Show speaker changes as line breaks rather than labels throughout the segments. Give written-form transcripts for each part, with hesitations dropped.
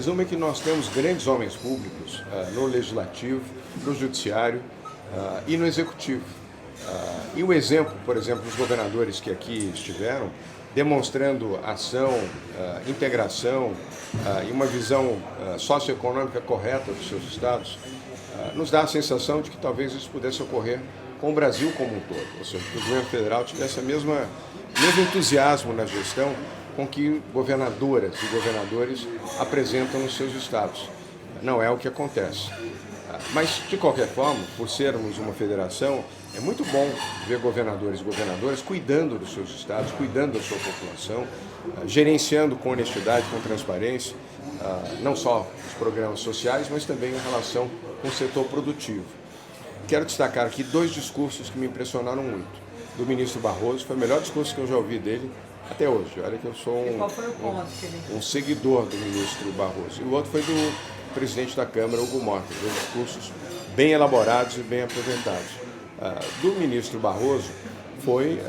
Uma é que nós temos grandes homens públicos no Legislativo, no Judiciário e no Executivo. E o exemplo, por exemplo, dos governadores que aqui estiveram, demonstrando ação, integração e uma visão socioeconômica correta dos seus estados, nos dá a sensação de que talvez isso pudesse ocorrer com o Brasil como um todo, ou seja, que o governo federal tivesse o mesmo entusiasmo na gestão com que governadoras e governadores apresentam nos seus estados. Não é o que acontece. Mas, de qualquer forma, por sermos uma federação, é muito bom ver governadores e governadoras cuidando dos seus estados, cuidando da sua população, gerenciando com honestidade, com transparência, não só os programas sociais, mas também em relação com o setor produtivo. Quero destacar aqui 2 discursos que me impressionaram muito. Do ministro Barroso, foi o melhor discurso que eu já ouvi dele até hoje. Olha que eu sou um seguidor do ministro Barroso. E o outro foi do presidente da Câmara, Hugo Mota. 2 discursos bem elaborados e bem apresentados. Do ministro Barroso foi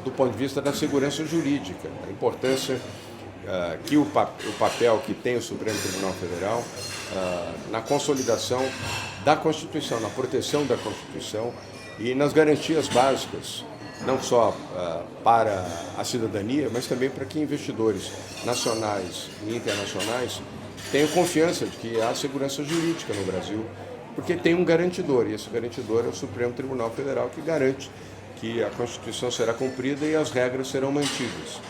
do ponto de vista da segurança jurídica, a importância que o papel que tem o Supremo Tribunal Federal na consolidação da Constituição, na proteção da Constituição e nas garantias básicas, não só para a cidadania, mas também para que investidores nacionais e internacionais tenham confiança de que há segurança jurídica no Brasil, porque tem um garantidor, e esse garantidor é o Supremo Tribunal Federal, que garante que a Constituição será cumprida e as regras serão mantidas.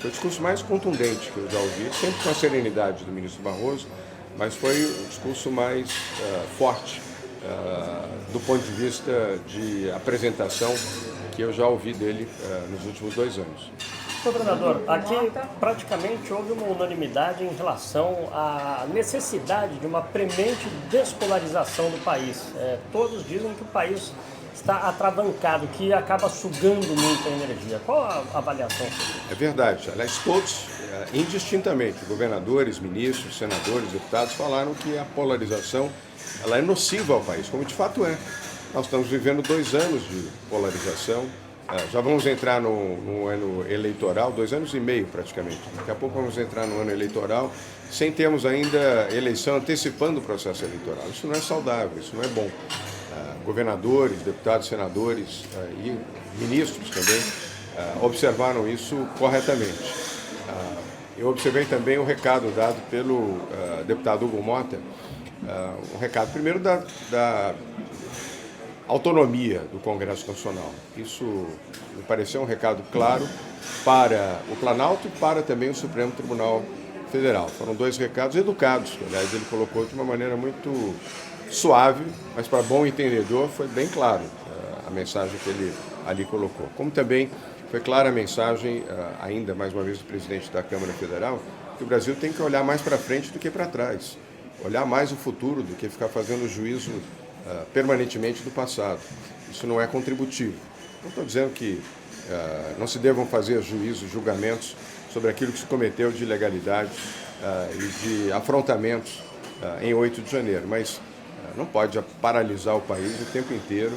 Foi o discurso mais contundente que eu já ouvi, sempre com a serenidade do ministro Barroso, mas foi o discurso mais forte do ponto de vista de apresentação que eu já ouvi dele nos últimos 2 anos.
Governador, aqui praticamente houve uma unanimidade em relação à necessidade de uma premente despolarização do país. Todos dizem que o país está atravancado, que acaba sugando muita energia. Qual a avaliação?
É verdade. Aliás, todos, indistintamente, governadores, ministros, senadores, deputados, falaram que a polarização ela é nociva ao país, como de fato é. Nós estamos vivendo 2 anos de polarização. Já vamos entrar no ano eleitoral, 2 anos e meio praticamente. Daqui a pouco vamos entrar no ano eleitoral, sem termos ainda eleição antecipando o processo eleitoral. Isso não é saudável, isso não é bom. Governadores, deputados, senadores e ministros também observaram isso corretamente. Eu observei também o recado dado pelo deputado Hugo Mota, um recado primeiro da autonomia do Congresso Nacional. Isso me pareceu um recado claro para o Planalto e para também o Supremo Tribunal Federal. Foram 2 recados educados, que, aliás, ele colocou de uma maneira muito suave, mas para bom entendedor foi bem claro a mensagem que ele ali colocou. Como também foi clara a mensagem, ainda mais uma vez, do presidente da Câmara Federal, que o Brasil tem que olhar mais para frente do que para trás, olhar mais o futuro do que ficar fazendo juízo permanentemente do passado. Isso não é contributivo. Não estou dizendo que não se devam fazer juízos, julgamentos sobre aquilo que se cometeu de ilegalidade e de afrontamentos em 8 de janeiro, mas não pode paralisar o país o tempo inteiro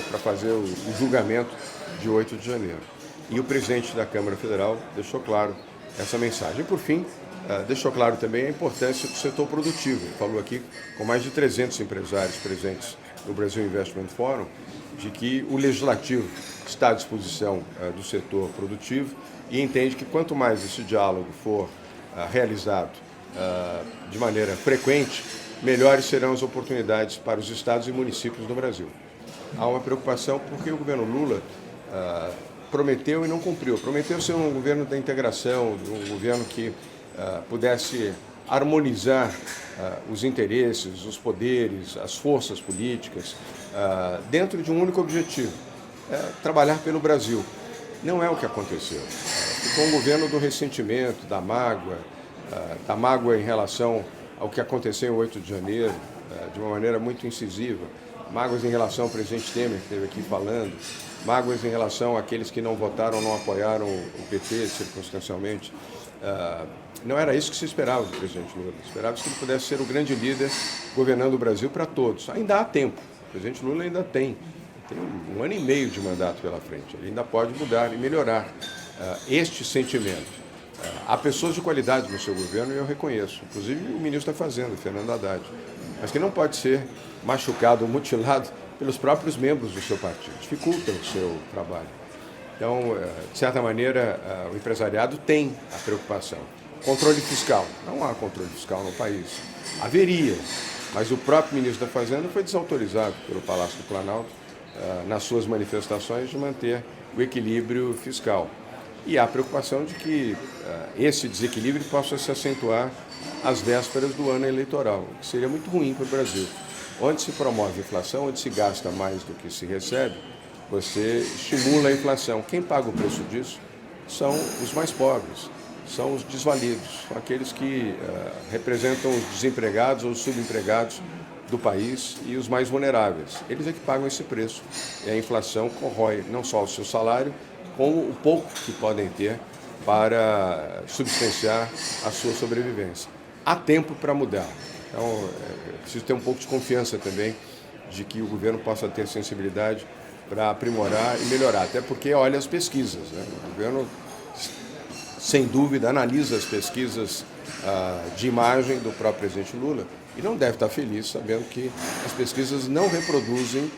para fazer o julgamento de 8 de janeiro. E o presidente da Câmara Federal deixou claro essa mensagem. E, por fim, deixou claro também a importância do setor produtivo. Ele falou aqui com mais de 300 empresários presentes no Brasil Investment Forum, de que o legislativo está à disposição do setor produtivo e entende que quanto mais esse diálogo for realizado de maneira frequente, melhores serão as oportunidades para os estados e municípios do Brasil. Há uma preocupação porque o governo Lula prometeu e não cumpriu. Prometeu ser um governo da integração, um governo que pudesse harmonizar os interesses, os poderes, as forças políticas, dentro de um único objetivo, trabalhar pelo Brasil. Não é o que aconteceu. Ficou um governo do ressentimento, da mágoa em relação ao que aconteceu em 8 de janeiro, de uma maneira muito incisiva, mágoas em relação ao presidente Temer, que esteve aqui falando, mágoas em relação àqueles que não votaram, não apoiaram o PT circunstancialmente. Não era isso que se esperava do presidente Lula. Esperava-se que ele pudesse ser o grande líder governando o Brasil para todos. Ainda há tempo. O presidente Lula ainda tem 1 ano e meio de mandato pela frente. Ele ainda pode mudar e melhorar este sentimento. Há pessoas de qualidade no seu governo e eu reconheço, inclusive o ministro da Fazenda, Fernando Haddad, mas que não pode ser machucado ou mutilado pelos próprios membros do seu partido. Dificulta o seu trabalho. Então, de certa maneira, o empresariado tem a preocupação. Controle fiscal. Não há controle fiscal no país. Haveria, mas o próprio ministro da Fazenda foi desautorizado pelo Palácio do Planalto nas suas manifestações de manter o equilíbrio fiscal. E há a preocupação de que esse desequilíbrio possa se acentuar às vésperas do ano eleitoral, o que seria muito ruim para o Brasil. Onde se promove a inflação, onde se gasta mais do que se recebe, você estimula a inflação. Quem paga o preço disso são os mais pobres, são os desvalidos, são aqueles que representam os desempregados ou os subempregados do país e os mais vulneráveis. Eles é que pagam esse preço. E a inflação corrói não só o seu salário, como o pouco que podem ter para substanciar a sua sobrevivência. Há tempo para mudar. Então, é preciso ter um pouco de confiança também de que o governo possa ter sensibilidade para aprimorar e melhorar. Até porque olha as pesquisas, né? O governo, sem dúvida, analisa as pesquisas de imagem do próprio presidente Lula e não deve estar feliz sabendo que as pesquisas não reproduzem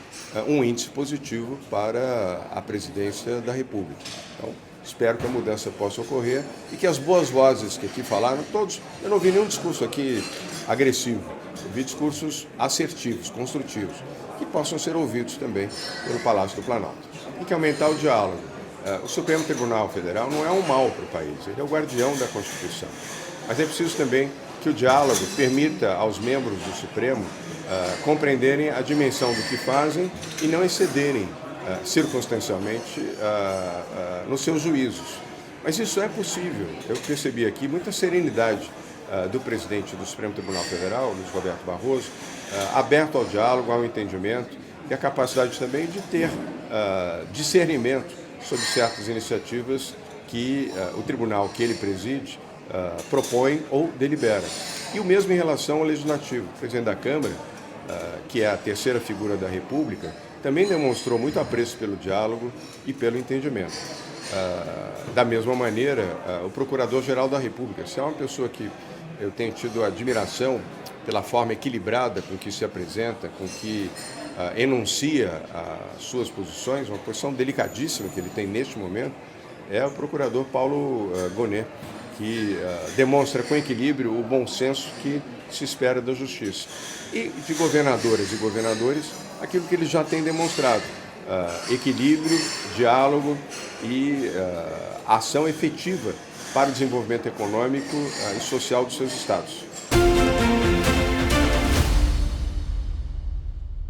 um índice positivo para a presidência da República. Então, espero que a mudança possa ocorrer e que as boas vozes que aqui falaram, todos, eu não ouvi nenhum discurso aqui agressivo, eu vi discursos assertivos, construtivos, que possam ser ouvidos também pelo Palácio do Planalto. Tem que aumentar o diálogo. O Supremo Tribunal Federal não é um mal para o país, ele é o guardião da Constituição. Mas é preciso também que o diálogo permita aos membros do Supremo compreenderem a dimensão do que fazem e não excederem circunstancialmente nos seus juízos. Mas isso é possível. Eu percebi aqui muita serenidade do presidente do Supremo Tribunal Federal, Luiz Roberto Barroso, aberto ao diálogo, ao entendimento e a capacidade também de ter discernimento sobre certas iniciativas que o tribunal que ele preside propõe ou delibera. E o mesmo em relação ao Legislativo. O presidente da Câmara, que é a terceira figura da República, também demonstrou muito apreço pelo diálogo e pelo entendimento. Da mesma maneira, o Procurador-Geral da República, se é uma pessoa que eu tenho tido admiração pela forma equilibrada com que se apresenta, com que enuncia as suas posições, uma posição delicadíssima que ele tem neste momento, é o Procurador Paulo Gonet, que demonstra com equilíbrio o bom senso que se espera da Justiça. E de governadoras e governadores, aquilo que eles já têm demonstrado, equilíbrio, diálogo e ação efetiva para o desenvolvimento econômico e social dos seus estados.